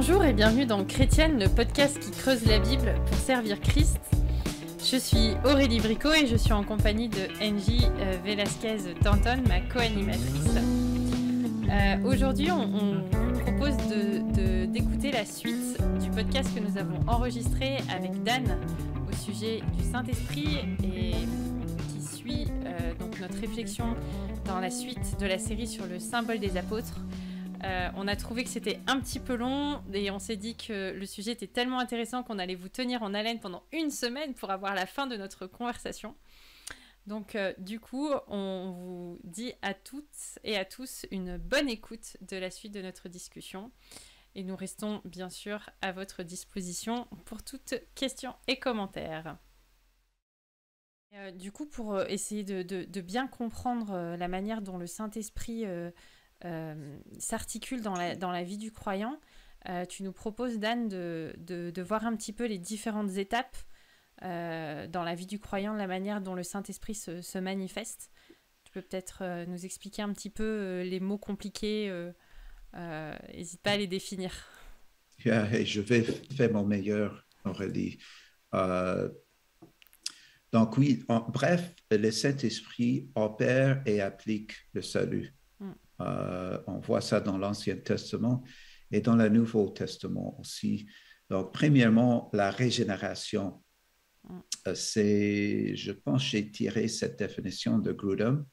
Bonjour et bienvenue dans Chrétienne, le podcast qui creuse la Bible pour servir Christ. Je suis Aurélie Bricot et je suis en compagnie de Angie Velasquez-Danton, ma co-animatrice. Aujourd'hui, on vous propose d'écouter la suite du podcast que nous avons enregistré avec Dan au sujet du Saint-Esprit et qui suit donc notre réflexion dans la suite de la série sur le symbole des apôtres. On a trouvé que c'était un petit peu long et on s'est dit que le sujet était tellement intéressant qu'on allait vous tenir en haleine pendant une semaine pour avoir la fin de notre conversation. Donc du coup, on vous dit à toutes et à tous une bonne écoute de la suite de notre discussion. Et nous restons bien sûr à votre disposition pour toutes questions et commentaires. Du coup, pour essayer de bien comprendre la manière dont le Saint-Esprit s'articule dans la vie du croyant, tu nous proposes, Dan, de voir un petit peu les différentes étapes dans la vie du croyant, la manière dont le Saint-Esprit se manifeste. Tu peux peut-être nous expliquer un petit peu les mots compliqués, n'hésite pas à les définir. Yeah, je vais faire mon meilleur, Aurélie. Donc oui, bref, le Saint-Esprit opère et applique le salut. On voit ça dans l'Ancien Testament et dans le Nouveau Testament aussi. Donc, premièrement, la régénération. Je pense, j'ai tiré cette définition de Grudem,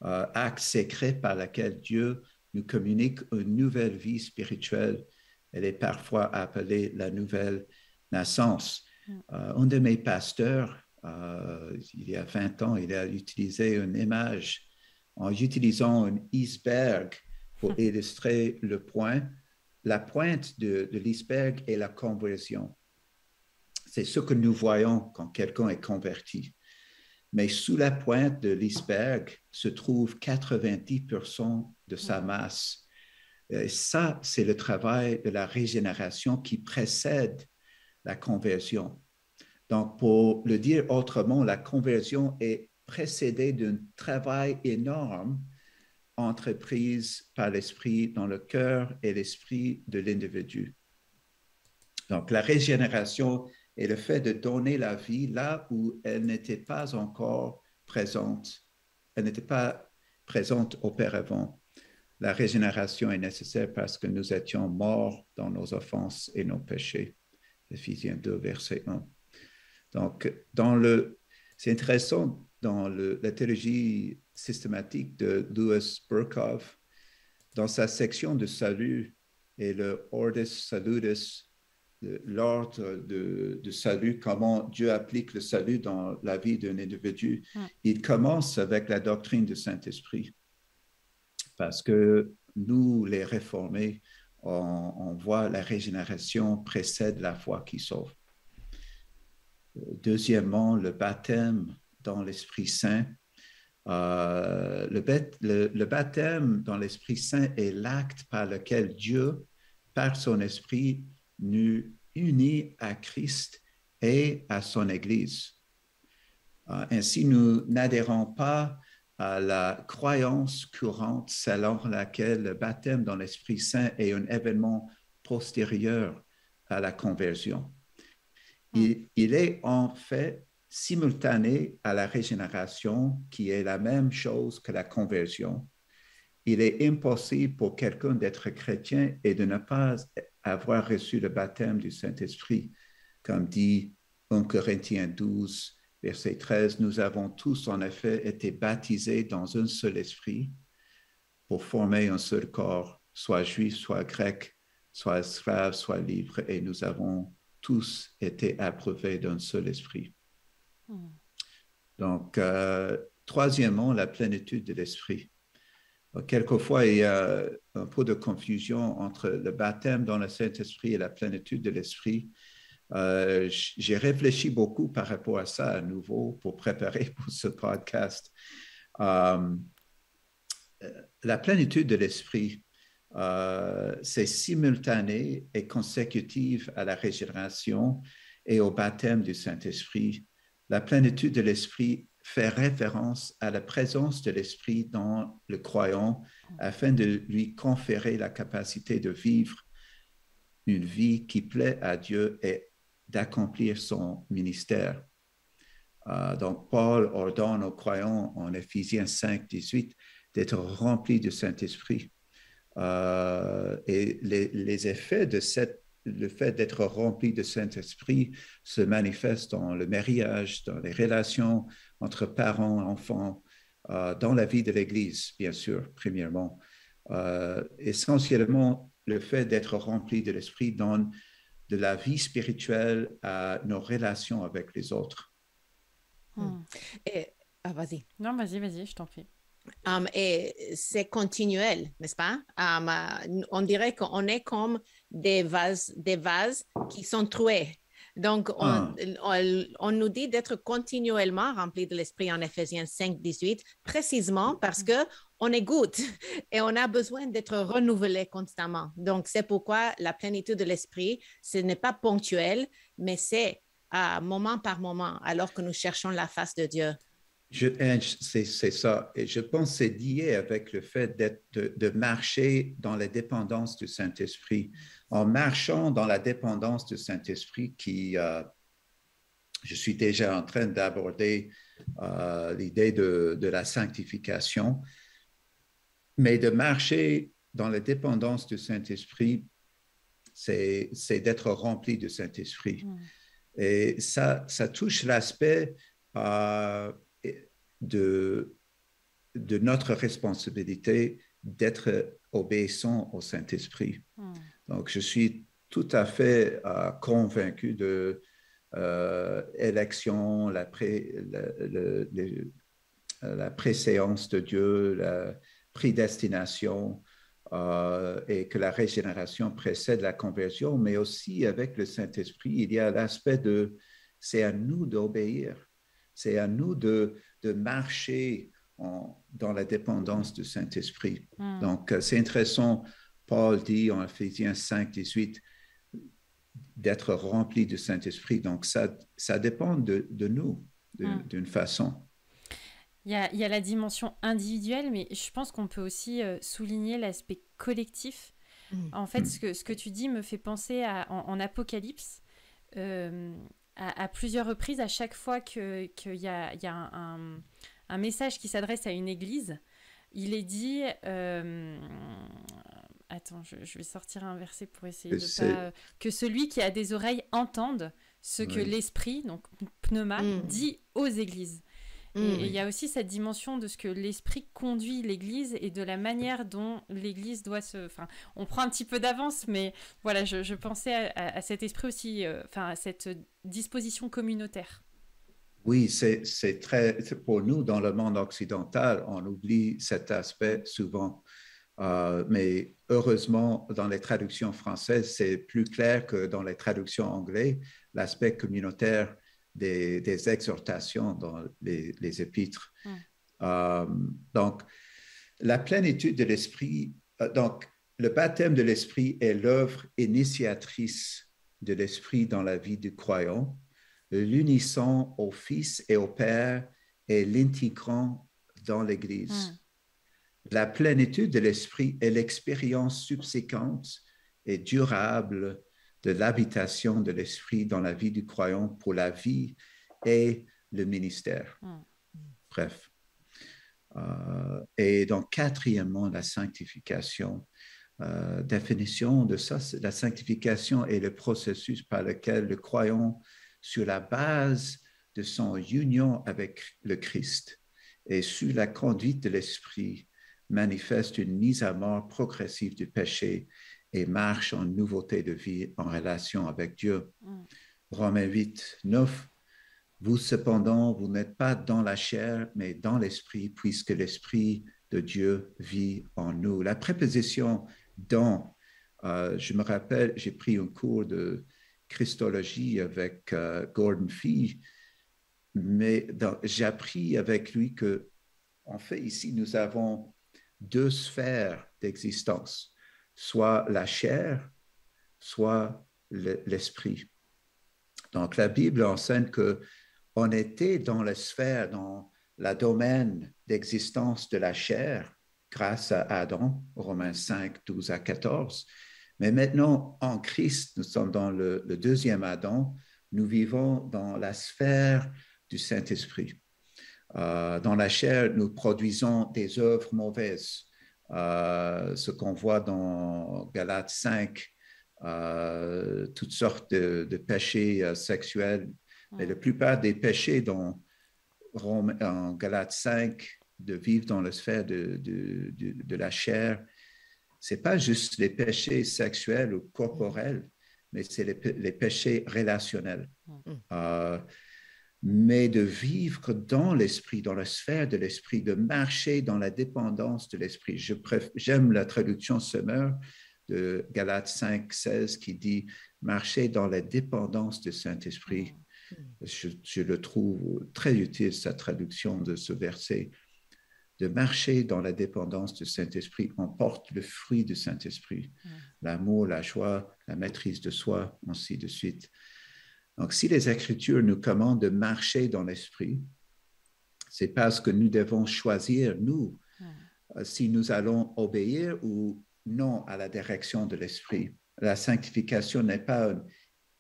acte secret par lequel Dieu nous communique une nouvelle vie spirituelle. Elle est parfois appelée la nouvelle naissance. Un de mes pasteurs, il y a 20 ans, il a utilisé une image en utilisant un iceberg pour illustrer le point. La pointe de l'iceberg est la conversion. C'est ce que nous voyons quand quelqu'un est converti. Mais sous la pointe de l'iceberg se trouve 90% de sa masse. Et ça, c'est le travail de la régénération qui précède la conversion. Donc, pour le dire autrement, la conversion est précédée d'un travail énorme entreprise par l'esprit dans le cœur et l'esprit de l'individu. Donc, la régénération est le fait de donner la vie là où elle n'était pas encore présente. Elle n'était pas présente auparavant. La régénération est nécessaire parce que nous étions morts dans nos offenses et nos péchés. Éphésiens 2, verset 1. Donc, c'est intéressant, dans la théologie systématique de Louis Berkhof, dans sa section de salut et le Ordis Salutis, l'ordre de salut, comment Dieu applique le salut dans la vie d'un individu, il commence avec la doctrine du Saint-Esprit. Parce que nous, les réformés, on voit la régénération précède la foi qui sauve. Deuxièmement, le baptême dans l'Esprit Saint. Le baptême dans l'Esprit Saint est l'acte par lequel Dieu, par son Esprit, nous unit à Christ et à son Église. Ainsi, nous n'adhérons pas à la croyance courante selon laquelle le baptême dans l'Esprit Saint est un événement postérieur à la conversion. Il est en fait simultané à la régénération, qui est la même chose que la conversion. Il est impossible pour quelqu'un d'être chrétien et de ne pas avoir reçu le baptême du Saint-Esprit. Comme dit 1 Corinthiens 12, verset 13, nous avons tous en effet été baptisés dans un seul esprit pour former un seul corps, soit juif, soit grec, soit esclave, soit libre, et nous avons tous été approuvés d'un seul esprit. Donc, troisièmement, la plénitude de l'esprit. Quelquefois, il y a un peu de confusion entre le baptême dans le Saint-Esprit et la plénitude de l'esprit. J'ai réfléchi beaucoup par rapport à ça à nouveau pour préparer pour ce podcast. La plénitude de l'esprit, c'est simultané et consécutif à la régénération et au baptême du Saint-Esprit. La plénitude de l'esprit fait référence à la présence de l'esprit dans le croyant afin de lui conférer la capacité de vivre une vie qui plaît à Dieu et d'accomplir son ministère. Donc, Paul ordonne aux croyants en Éphésiens 5, 18 d'être remplis du Saint-Esprit. Et les effets de le fait d'être rempli de Saint-Esprit se manifestent dans le mariage, dans les relations entre parents, enfants, dans la vie de l'Église, bien sûr, premièrement. Essentiellement, le fait d'être rempli de l'Esprit donne de la vie spirituelle à nos relations avec les autres. Et, vas-y. Non, vas-y, je t'en prie. Et c'est continuel, n'est-ce pas? On dirait qu'on est comme des vases qui sont troués. Donc, on nous dit d'être continuellement remplis de l'Esprit en Éphésiens 5, 18, précisément parce qu'on égoutte et on a besoin d'être renouvelé constamment. Donc, c'est pourquoi la plénitude de l'Esprit, ce n'est pas ponctuel, mais c'est moment par moment, alors que nous cherchons la face de Dieu. C'est ça. Et je pense que c'est lié avec le fait de marcher dans la dépendance du Saint-Esprit. En marchant dans la dépendance du Saint-Esprit, je suis déjà en train d'aborder l'idée de la sanctification, mais de marcher dans la dépendance du Saint-Esprit, c'est d'être rempli du Saint-Esprit. Et ça touche l'aspect de notre responsabilité d'être obéissant au Saint-Esprit. Donc, je suis tout à fait convaincu de l'élection, la préséance de Dieu, la prédestination, et que la régénération précède la conversion, mais aussi avec le Saint-Esprit, il y a l'aspect c'est à nous d'obéir. C'est à nous de marcher dans la dépendance du Saint-Esprit. Donc, c'est intéressant, Paul dit en Éphésiens 5, 18, d'être rempli du Saint-Esprit. Donc, ça dépend de nous, d'une façon. Il y a la dimension individuelle, mais je pense qu'on peut aussi souligner l'aspect collectif. En fait, ce que tu dis me fait penser en Apocalypse, à plusieurs reprises, à chaque fois qu'il y a un message qui s'adresse à une église, il est dit... Attends, je vais sortir un verset pour essayer de pas... que celui qui a des oreilles entende ce que l'Esprit, donc pneuma, dit aux églises. Et il y a aussi cette dimension de ce que l'Esprit conduit l'Église et de la manière dont l'Église doit se... Enfin, on prend un petit peu d'avance, mais voilà, je pensais à cet esprit aussi, à cette disposition communautaire. Oui, c'est très... Pour nous, dans le monde occidental, on oublie cet aspect souvent. Mais heureusement, dans les traductions françaises, c'est plus clair que dans les traductions anglaises, l'aspect communautaire des exhortations dans les épîtres. Donc, la plénitude de l'Esprit, donc le baptême de l'Esprit est l'œuvre initiatrice de l'Esprit dans la vie du croyant. L'unisson au Fils et au Père est l'intégrant dans l'Église. La plénitude de l'Esprit est l'expérience subséquente et durable de l'habitation de l'Esprit dans la vie du croyant pour la vie et le ministère. Bref. Et donc, quatrièmement, la sanctification. Définition de ça, la sanctification est le processus par lequel le croyant, sur la base de son union avec le Christ et sous la conduite de l'Esprit, manifeste une mise à mort progressive du péché et marche en nouveauté de vie en relation avec Dieu. Romains 8, 9. Vous cependant, vous n'êtes pas dans la chair, mais dans l'esprit, puisque l'esprit de Dieu vit en nous. La préposition dans, je me rappelle, j'ai pris un cours de Christologie avec Gordon Fee, mais j'ai appris avec lui que, en fait, ici, nous avons deux sphères d'existence, soit la chair, soit l'esprit. Donc, la Bible enseigne qu'on était dans la sphère, dans le domaine d'existence de la chair, grâce à Adam, Romains 5, 12 à 14, Mais maintenant, en Christ, nous sommes dans le deuxième Adam, nous vivons dans la sphère du Saint-Esprit. Dans la chair, nous produisons des œuvres mauvaises. Ce qu'on voit dans Galates 5, toutes sortes de péchés sexuels. Mais la plupart des péchés en Galates 5, de vivre dans la sphère de la chair, ce n'est pas juste les péchés sexuels ou corporels, mais c'est les péchés relationnels. Mais de vivre dans l'esprit, dans la sphère de l'esprit, de marcher dans la dépendance de l'esprit. J'aime la traduction Semeur de Galates 5, 16 qui dit « marcher dans la dépendance du Saint-Esprit ». Je le trouve très utile, sa traduction de ce verset. De marcher dans la dépendance du Saint-Esprit, on porte le fruit du Saint-Esprit, l'amour, la joie, la maîtrise de soi, ainsi de suite. Donc, si les Écritures nous commandent de marcher dans l'Esprit, c'est parce que nous devons choisir, nous, si nous allons obéir ou non à la direction de l'Esprit. La sanctification n'est pas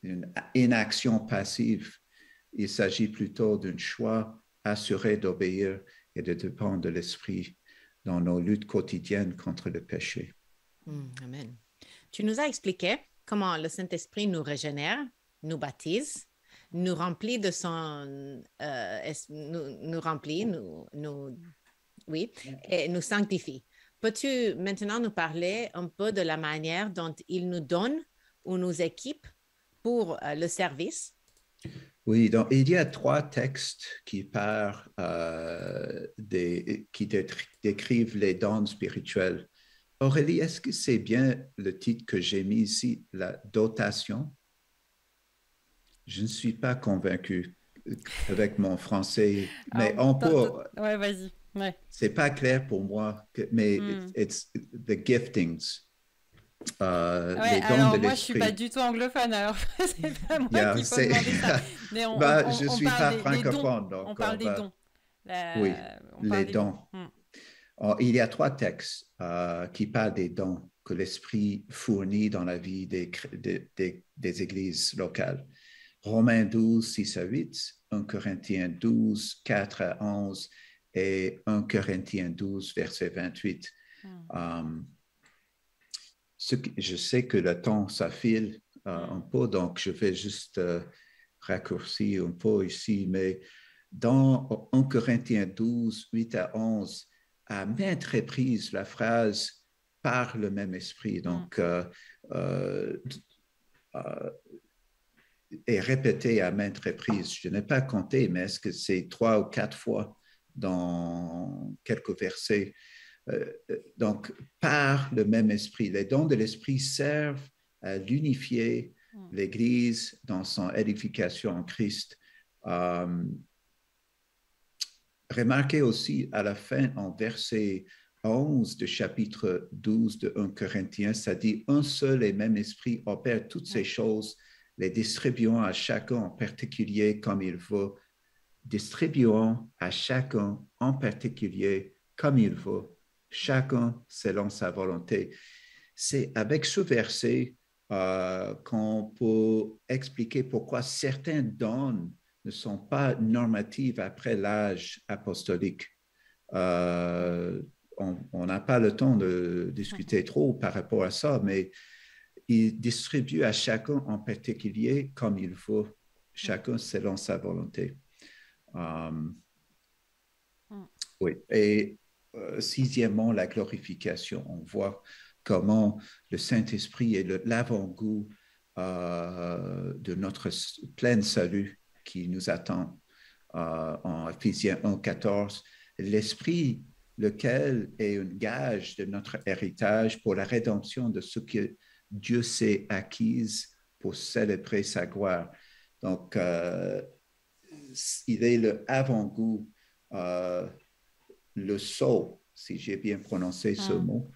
une inaction passive. Il s'agit plutôt d'un choix assuré d'obéir et de dépendre de l'Esprit dans nos luttes quotidiennes contre le péché. Amen. Tu nous as expliqué comment le Saint-Esprit nous régénère, nous baptise, nous remplit de son... oui, et nous sanctifie. Peux-tu maintenant nous parler un peu de la manière dont il nous donne ou nous équipe pour le service? Oui, donc il y a 3 textes qui décrivent les dons spirituels. Aurélie, est-ce que c'est bien le titre que j'ai mis ici, la dotation? Je ne suis pas convaincu avec mon français, mais on peut... Ouais, vas-y. Ouais. C'est pas clair pour moi, mais it's the giftings. Les dons alors de moi je suis pas du tout anglophone, alors c'est pas moi qui faut demander ça. Mais je suis pas francophone, donc on parle des dons. Oui, les dons. Il y a 3 textes qui parlent des dons que l'Esprit fournit dans la vie des églises locales. Romains 12, 6 à 8, 1 Corinthiens 12, 4 à 11 et 1 Corinthiens 12, verset 28. Je sais que le temps s'affile un peu, donc je vais juste raccourcir un peu ici, mais dans 1 Corinthiens 12, 8 à 11, à maintes reprises, la phrase « par le même esprit », donc est répétée à maintes reprises. Je n'ai pas compté, mais est-ce que c'est 3 ou 4 fois dans quelques versets? Donc, par le même esprit. Les dons de l'esprit servent à l'unifier l'Église dans son édification en Christ. Remarquez aussi à la fin, en verset 11 du chapitre 12 de 1 Corinthiens, ça dit « Un seul et même esprit opère toutes ces choses, les distribuant à chacun en particulier comme il veut. Distribuant à chacun en particulier comme il veut. Chacun selon sa volonté. » C'est avec ce verset qu'on peut expliquer pourquoi certains dons ne sont pas normatifs après l'âge apostolique. On n'a pas le temps de discuter trop par rapport à ça, mais il distribue à chacun en particulier comme il veut, chacun selon sa volonté. Oui, et sixièmement, la glorification. On voit comment le Saint-Esprit est l'avant-goût de notre plein salut qui nous attend en Ephésiens 1, 14. L'Esprit, lequel est un gage de notre héritage pour la rédemption de ce que Dieu s'est acquis pour célébrer sa gloire. Donc, il est le avant-goût, le sceau, si j'ai bien prononcé ce mot.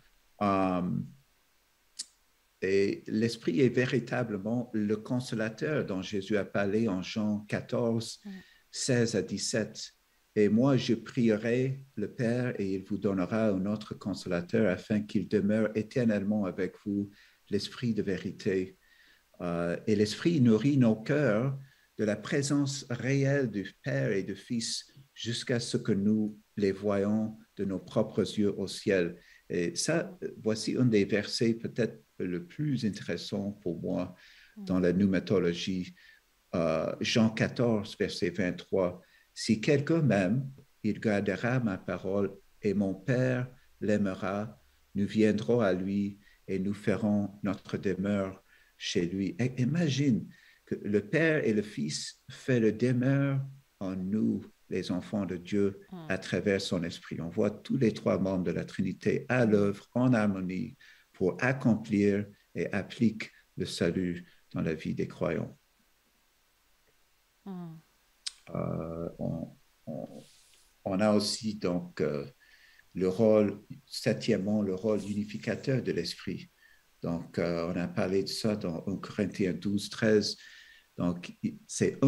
Et l'Esprit est véritablement le consolateur dont Jésus a parlé en Jean 14, 16 à 17. Et moi, je prierai le Père et il vous donnera un autre consolateur afin qu'il demeure éternellement avec vous, l'esprit de vérité. Et l'esprit nourrit nos cœurs de la présence réelle du Père et du Fils jusqu'à ce que nous les voyons de nos propres yeux au ciel. Et ça, voici un des versets peut-être le plus intéressant pour moi dans la pneumatologie. Jean 14, verset 23. Si quelqu'un m'aime, il gardera ma parole et mon Père l'aimera. Nous viendrons à lui et nous ferons notre demeure chez lui. Et imagine que le Père et le Fils font le demeure en nous, les enfants de Dieu, à travers son esprit. On voit tous les trois membres de la Trinité à l'œuvre, en harmonie, pour accomplir et appliquer le salut dans la vie des croyants. On a aussi donc le rôle, septièmement, le rôle unificateur de l'esprit. Donc, on a parlé de ça dans 1 Corinthiens 12, 13. Donc, c'est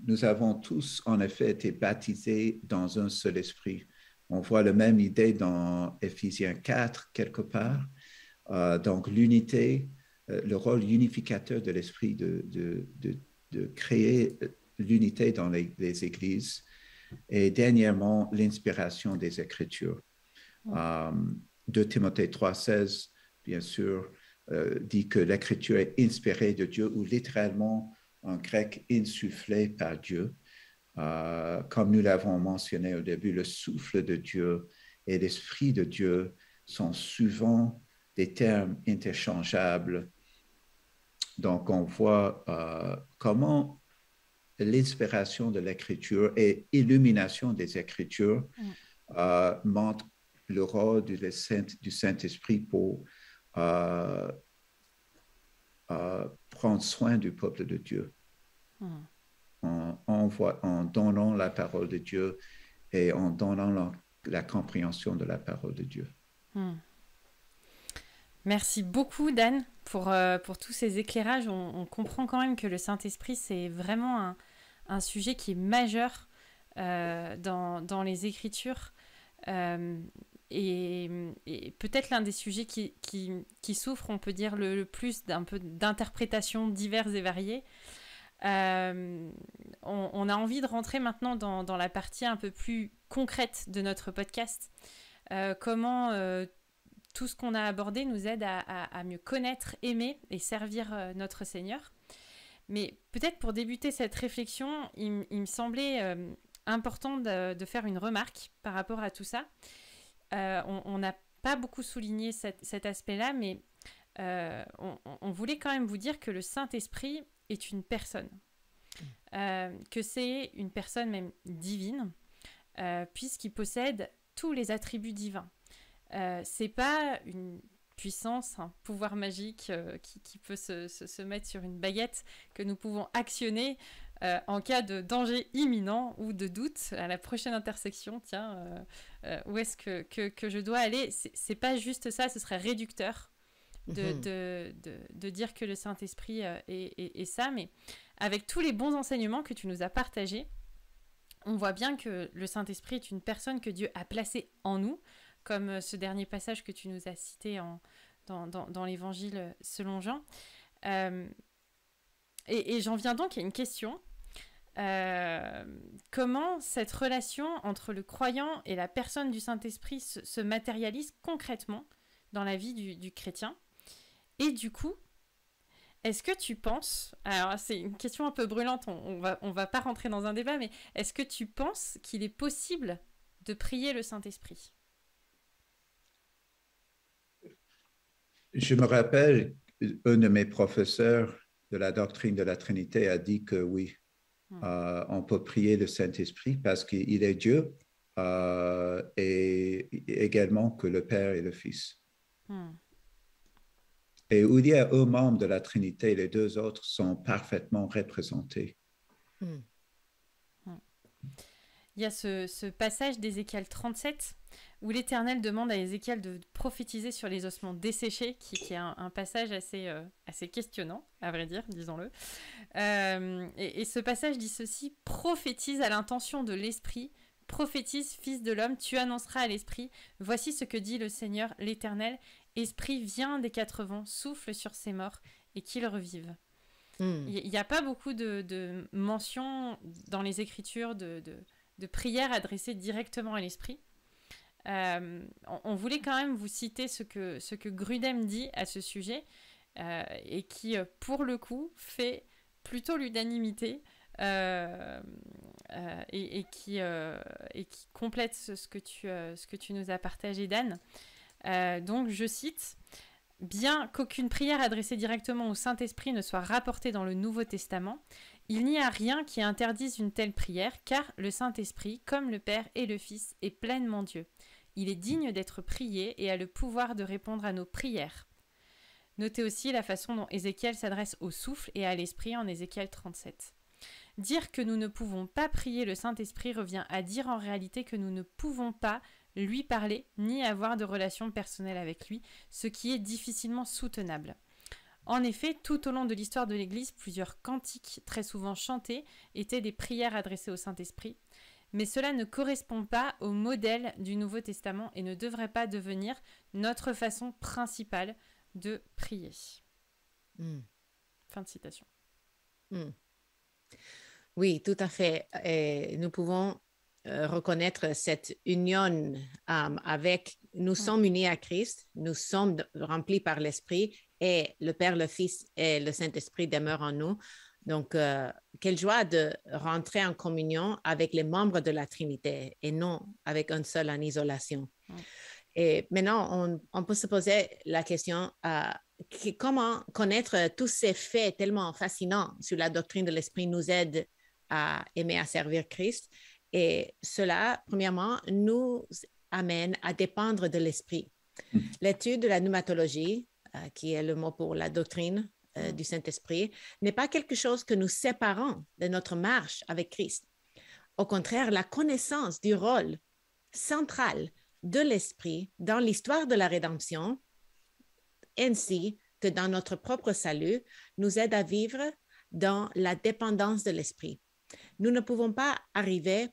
nous avons tous, en effet, été baptisés dans un seul esprit. On voit la même idée dans Éphésiens 4, quelque part. Donc, l'unité, le rôle unificateur de l'esprit de créer l'unité dans les églises. Et dernièrement, l'inspiration des Écritures. 2 Timothée 3, 16, bien sûr, dit que l'Écriture est inspirée de Dieu, ou littéralement en grec, insufflée par Dieu. Comme nous l'avons mentionné au début, le souffle de Dieu et l'Esprit de Dieu sont souvent des termes interchangeables. Donc, on voit comment l'inspiration de l'Écriture et l'illumination des Écritures montrent le rôle du Saint-Esprit pour prendre soin du peuple de Dieu. En donnant la parole de Dieu et en donnant la compréhension de la parole de Dieu. Merci beaucoup, Dan, pour tous ces éclairages. On comprend quand même que le Saint-Esprit, c'est vraiment un sujet qui est majeur dans les Écritures. Et peut-être l'un des sujets qui souffre, on peut dire, le plus d'un peu d'interprétations diverses et variées. On a envie de rentrer maintenant dans la partie un peu plus concrète de notre podcast. Comment tout ce qu'on a abordé nous aide à mieux connaître, aimer et servir notre Seigneur. Mais peut-être pour débuter cette réflexion, il me semblait important de faire une remarque par rapport à tout ça. On n'a pas beaucoup souligné cet aspect-là, mais on voulait quand même vous dire que le Saint-Esprit est une personne, que c'est une personne même divine, puisqu'il possède tous les attributs divins. C'est pas une puissance, un pouvoir magique qui peut se mettre sur une baguette que nous pouvons actionner en cas de danger imminent ou de doute à la prochaine intersection. Tiens, où est-ce que je dois aller? C'est pas juste ça, ce serait réducteur de dire que le Saint-Esprit est ça, mais avec tous les bons enseignements que tu nous as partagés, on voit bien que le Saint-Esprit est une personne que Dieu a placée en nous, comme ce dernier passage que tu nous as cité dans l'Évangile selon Jean. Et j'en viens donc à une question. Comment cette relation entre le croyant et la personne du Saint-Esprit se matérialise concrètement dans la vie du chrétien? Et du coup, est-ce que tu penses, alors c'est une question un peu brûlante, on va pas rentrer dans un débat, mais est-ce que tu penses qu'il est possible de prier le Saint-Esprit? Je me rappelle, un de mes professeurs de la doctrine de la Trinité a dit que oui, on peut prier le Saint-Esprit parce qu'il est Dieu et également que le Père et le Fils. Et où il y a un membre de la Trinité, les deux autres sont parfaitement représentés. Il y a ce passage d'Ézéchiel 37 où l'Éternel demande à Ézéchiel de prophétiser sur les ossements desséchés, qui est un passage assez questionnant, à vrai dire, disons-le. Et ce passage dit ceci: « Prophétise à l'intention de l'Esprit, prophétise, fils de l'homme, tu annonceras à l'Esprit, voici ce que dit le Seigneur l'Éternel, Esprit, viens des quatre vents, souffle sur ces morts et qu'ils revivent. Il n'y a pas beaucoup de mentions dans les Écritures de prières adressées directement à l'Esprit. On voulait quand même vous citer ce que Grudem dit à ce sujet et qui, pour le coup, fait plutôt l'unanimité et qui complète ce que tu nous as partagé, Dan. Donc, je cite... Bien qu'aucune prière adressée directement au Saint-Esprit ne soit rapportée dans le Nouveau Testament, il n'y a rien qui interdise une telle prière, car le Saint-Esprit, comme le Père et le Fils, est pleinement Dieu. Il est digne d'être prié et a le pouvoir de répondre à nos prières. Notez aussi la façon dont Ézéchiel s'adresse au souffle et à l'Esprit en Ézéchiel 37. Dire que nous ne pouvons pas prier le Saint-Esprit revient à dire en réalité que nous ne pouvons pas lui parler ni avoir de relation personnelle avec lui, ce qui est difficilement soutenable. En effet, tout au long de l'histoire de l'Église, plusieurs cantiques très souvent chantés étaient des prières adressées au Saint-Esprit, mais cela ne correspond pas au modèle du Nouveau Testament et ne devrait pas devenir notre façon principale de prier. Fin de citation. Oui, tout à fait. Et nous pouvons reconnaître cette union avec, nous sommes unis à Christ, nous sommes remplis par l'Esprit et le Père, le Fils et le Saint-Esprit demeurent en nous. Donc, quelle joie de rentrer en communion avec les membres de la Trinité et non avec un seul en isolation. Et maintenant, on peut se poser la question, comment connaître tous ces faits tellement fascinants sur la doctrine de l'Esprit nous aide à aimer, à servir Christ. Et cela, premièrement, nous amène à dépendre de l'Esprit. L'étude de la pneumatologie, qui est le mot pour la doctrine du Saint-Esprit, n'est pas quelque chose que nous séparons de notre marche avec Christ. Au contraire, la connaissance du rôle central de l'Esprit dans l'histoire de la rédemption, ainsi que dans notre propre salut, nous aide à vivre dans la dépendance de l'Esprit. Nous ne pouvons pas arriver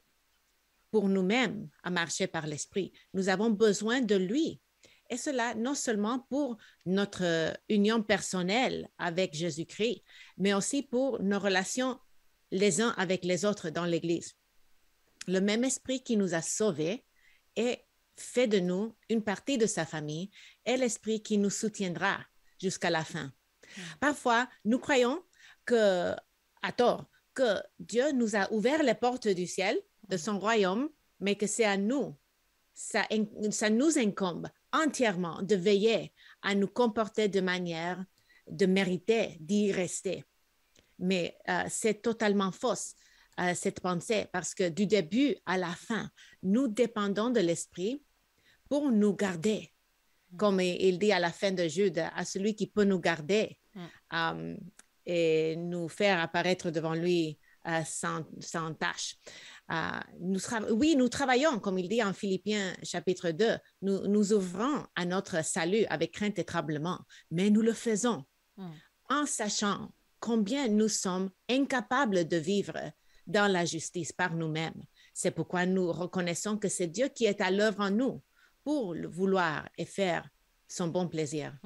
pour nous-mêmes à marcher par l'Esprit. Nous avons besoin de lui. Et cela non seulement pour notre union personnelle avec Jésus-Christ, mais aussi pour nos relations les uns avec les autres dans l'Église. Le même Esprit qui nous a sauvés et fait de nous une partie de sa famille est l'Esprit qui nous soutiendra jusqu'à la fin. Parfois, nous croyons à tort, que Dieu nous a ouvert les portes du ciel, de son royaume, mais que c'est à nous, ça nous incombe entièrement de veiller à nous comporter de manière de mériter d'y rester. Mais c'est totalement fausse, cette pensée, parce que du début à la fin, nous dépendons de l'Esprit pour nous garder. Comme il dit à la fin de Jude, à celui qui peut nous garder et nous faire apparaître devant lui sans tâche. Nous travaillons, comme il dit en Philippiens chapitre 2, nous ouvrons à notre salut avec crainte et tremblement, mais nous le faisons en sachant combien nous sommes incapables de vivre dans la justice par nous-mêmes. C'est pourquoi nous reconnaissons que c'est Dieu qui est à l'œuvre en nous pour le vouloir et faire son bon plaisir.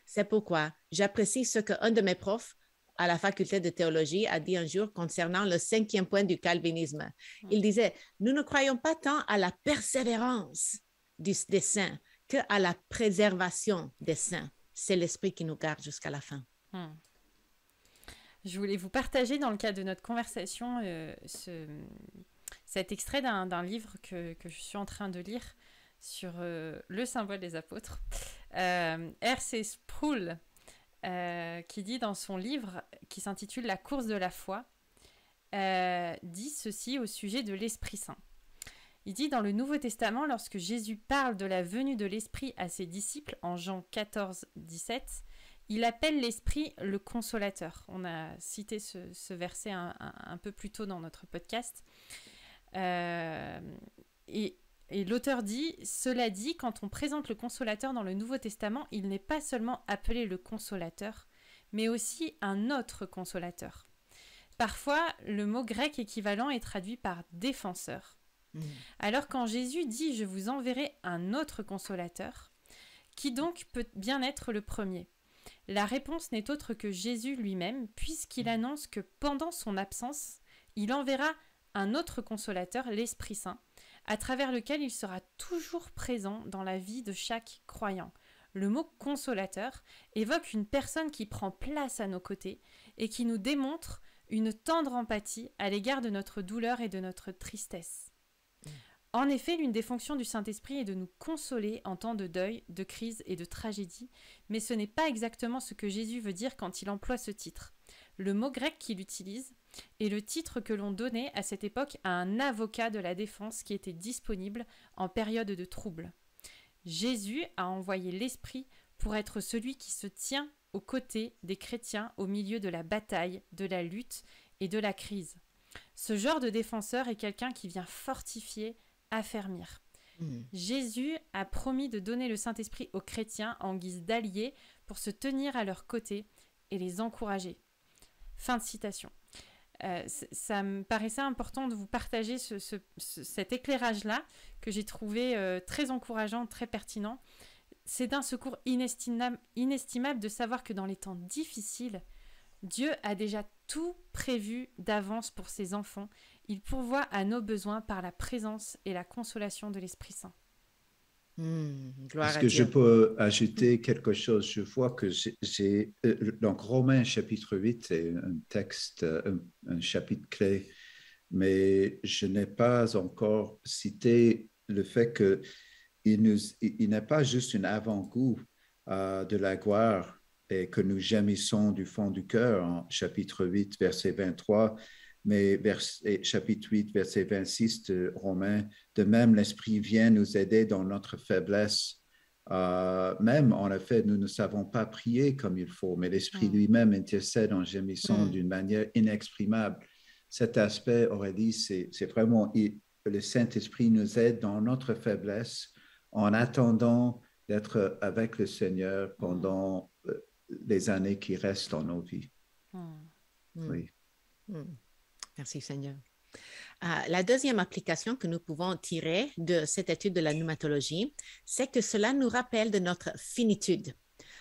C'est pourquoi j'apprécie ce qu'un de mes profs à la faculté de théologie a dit un jour concernant le 5e point du calvinisme. Il disait, nous ne croyons pas tant à la persévérance des saints qu'à la préservation des saints. C'est l'Esprit qui nous garde jusqu'à la fin. Je voulais vous partager dans le cadre de notre conversation cet extrait d'un livre que je suis en train de lire sur le symbole des apôtres. R.C. Sproul qui dit dans son livre qui s'intitule « La course de la foi », dit ceci au sujet de l'Esprit Saint. Il dit dans le Nouveau Testament, lorsque Jésus parle de la venue de l'Esprit à ses disciples, en Jean 14, 17, il appelle l'Esprit le Consolateur. On a cité ce verset un peu plus tôt dans notre podcast. Et l'auteur dit, cela dit, quand on présente le Consolateur dans le Nouveau Testament, il n'est pas seulement appelé le Consolateur, mais aussi un autre Consolateur. Parfois, le mot grec équivalent est traduit par défenseur. Alors quand Jésus dit « Je vous enverrai un autre Consolateur », Qui donc peut bien être le premier ? La réponse n'est autre que Jésus lui-même, puisqu'il annonce que pendant son absence, il enverra un autre consolateur, l'Esprit Saint, à travers lequel il sera toujours présent dans la vie de chaque croyant. Le mot consolateur évoque une personne qui prend place à nos côtés et qui nous démontre une tendre empathie à l'égard de notre douleur et de notre tristesse. En effet, l'une des fonctions du Saint-Esprit est de nous consoler en temps de deuil, de crise et de tragédie, mais ce n'est pas exactement ce que Jésus veut dire quand il emploie ce titre. Le mot grec qu'il utilise est le titre que l'on donnait à cette époque à un avocat de la défense qui était disponible en période de trouble. Jésus a envoyé l'Esprit pour être celui qui se tient aux côtés des chrétiens au milieu de la bataille, de la lutte et de la crise. Ce genre de défenseur est quelqu'un qui vient fortifier, affermir. Jésus a promis de donner le Saint-Esprit aux chrétiens en guise d'alliés pour se tenir à leur côté et les encourager. Fin de citation. Ça me paraissait important de vous partager cet éclairage-là que j'ai trouvé très encourageant, très pertinent. C'est d'un secours inestimable de savoir que dans les temps difficiles, Dieu a déjà tout prévu d'avance pour ses enfants. Il pourvoit à nos besoins par la présence et la consolation de l'Esprit Saint. Gloire à Dieu. Est-ce que je peux ajouter quelque chose? Je vois que donc Romains chapitre 8, c'est un texte, un chapitre clé, mais je n'ai pas encore cité le fait qu'il n'est pas juste un avant-goût de la gloire et que nous gémissons du fond du cœur en chapitre 8, verset 23, mais chapitre 8, verset 26 de Romains, de même l'Esprit vient nous aider dans notre faiblesse. Même, en effet, nous ne savons pas prier comme il faut, mais l'Esprit lui-même intercède en gémissant d'une manière inexprimable. Cet aspect, Aurélie, c'est vraiment, le Saint-Esprit nous aide dans notre faiblesse en attendant d'être avec le Seigneur pendant les années qui restent dans nos vies. Oui. Merci Seigneur. La deuxième application que nous pouvons tirer de cette étude de la pneumatologie, c'est que cela nous rappelle de notre finitude.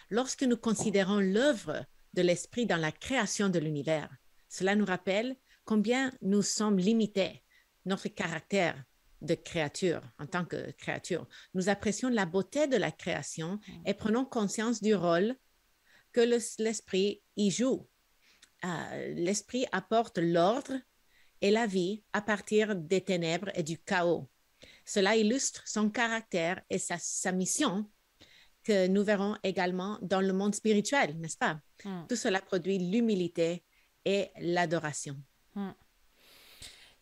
Lorsque nous considérons l'œuvre de l'Esprit dans la création de l'univers, cela nous rappelle combien nous sommes limités, notre caractère de créature, en tant que créature. Nous apprécions la beauté de la création et prenons conscience du rôle que l'Esprit y joue. L'Esprit apporte l'ordre et la vie à partir des ténèbres et du chaos. Cela illustre son caractère et sa mission que nous verrons également dans le monde spirituel, n'est-ce pas? Tout cela produit l'humilité et l'adoration.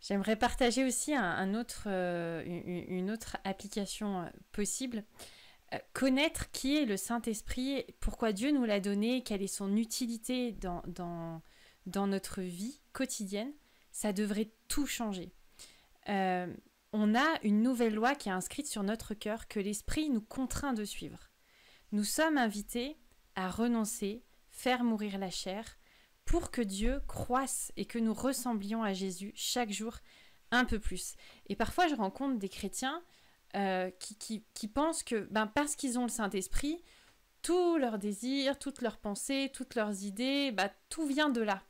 J'aimerais partager aussi une autre application possible. Connaître qui est le Saint-Esprit, pourquoi Dieu nous l'a donné, quelle est son utilité dans notre vie quotidienne, ça devrait tout changer. On a une nouvelle loi qui est inscrite sur notre cœur que l'Esprit nous contraint de suivre. Nous sommes invités à renoncer, faire mourir la chair, pour que Dieu croisse et que nous ressemblions à Jésus chaque jour un peu plus. Et parfois, je rencontre des chrétiens qui pensent que parce qu'ils ont le Saint-Esprit, tous leurs désirs, toutes leurs pensées, toutes leurs idées, tout vient de là.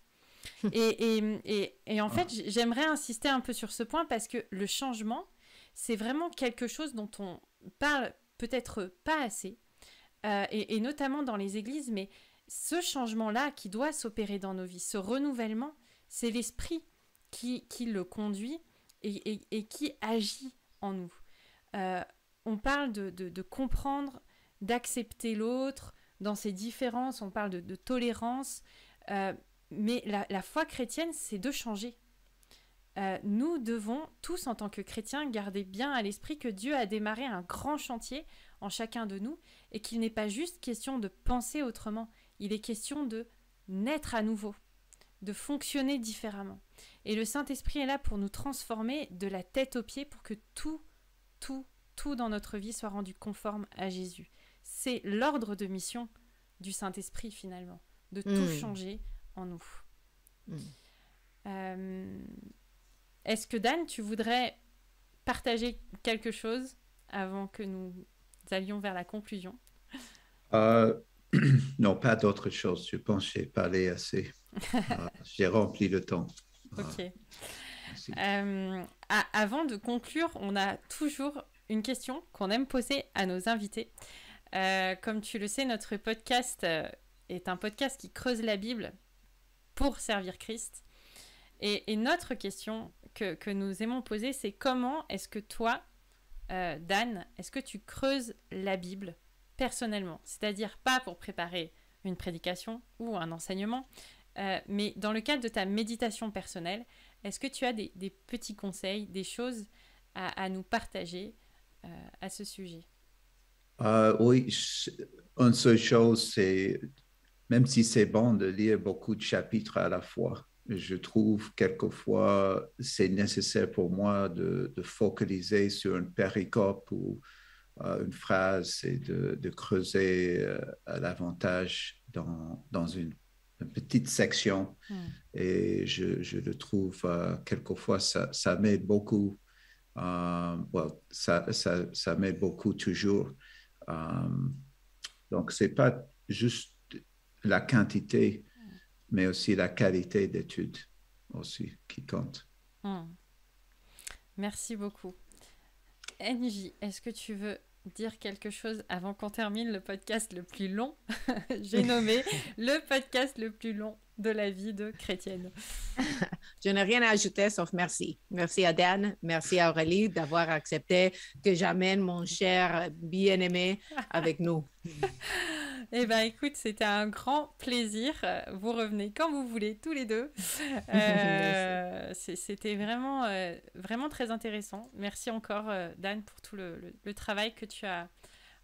Et en fait, j'aimerais insister un peu sur ce point parce que le changement, c'est vraiment quelque chose dont on parle peut-être pas assez, et notamment dans les églises, mais ce changement-là qui doit s'opérer dans nos vies, ce renouvellement, c'est l'Esprit qui le conduit et qui agit en nous. On parle de comprendre, d'accepter l'autre dans ses différences, on parle de tolérance, mais la foi chrétienne, c'est de changer. Nous devons tous, en tant que chrétiens, garder bien à l'esprit que Dieu a démarré un grand chantier en chacun de nous et qu'il n'est pas juste question de penser autrement, il est question de naître à nouveau, de fonctionner différemment. Et le Saint-Esprit est là pour nous transformer de la tête aux pieds pour que tout dans notre vie soit rendu conforme à Jésus. C'est l'ordre de mission du Saint-Esprit finalement, de tout changer en nous. Est-ce que Dan, tu voudrais partager quelque chose avant que nous allions vers la conclusion? Euh, non, pas d'autre chose. Je pense que j'ai parlé assez. J'ai rempli le temps. Ok. Avant de conclure, on a toujours une question qu'on aime poser à nos invités. Comme tu le sais, notre podcast est un podcast qui creuse la Bible pour servir Christ. Et notre question que nous aimons poser, c'est comment est-ce que toi, Dan, est-ce que tu creuses la Bible personnellement? C'est-à-dire pas pour préparer une prédication ou un enseignement, mais dans le cadre de ta méditation personnelle, est-ce que tu as des petits conseils, des choses à nous partager à ce sujet? Oui, une seule chose, c'est, même si c'est bon de lire beaucoup de chapitres à la fois, je trouve quelquefois c'est nécessaire pour moi de focaliser sur une péricope ou une phrase et de creuser davantage dans une petite section. Et je le trouve quelquefois, ça m'aide beaucoup. Ça m'aide beaucoup toujours. Donc, ce n'est pas juste la quantité, mais aussi la qualité d'études aussi qui compte. Merci beaucoup. NJ, est-ce que tu veux dire quelque chose avant qu'on termine le podcast le plus long? J'ai nommé le podcast le plus long de la vie de chrétienne. Je n'ai rien à ajouter sauf merci. Merci à Dan, merci à Aurélie d'avoir accepté que j'amène mon cher bien-aimé avec nous. Eh bien, écoute, c'était un grand plaisir. Vous revenez quand vous voulez, tous les deux. C'était vraiment, vraiment très intéressant. Merci encore, Dan, pour tout le travail que tu as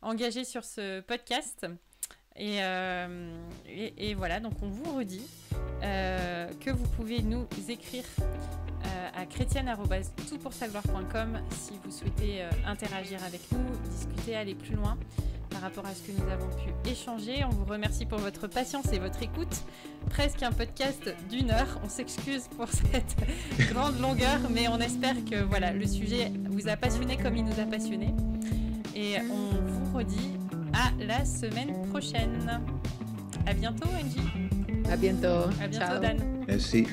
engagé sur ce podcast. Et voilà, donc on vous redit que vous pouvez nous écrire à chrétienne@toutpoursagloire.com si vous souhaitez interagir avec nous, discuter, aller plus loin par rapport à ce que nous avons pu échanger. On vous remercie pour votre patience et votre écoute. Presque un podcast d'1 heure. On s'excuse pour cette grande longueur, mais on espère que voilà, le sujet vous a passionné comme il nous a passionné. Et on vous redit à la semaine prochaine. À bientôt, Angie. À bientôt. À bientôt, Ciao. Dan. Merci.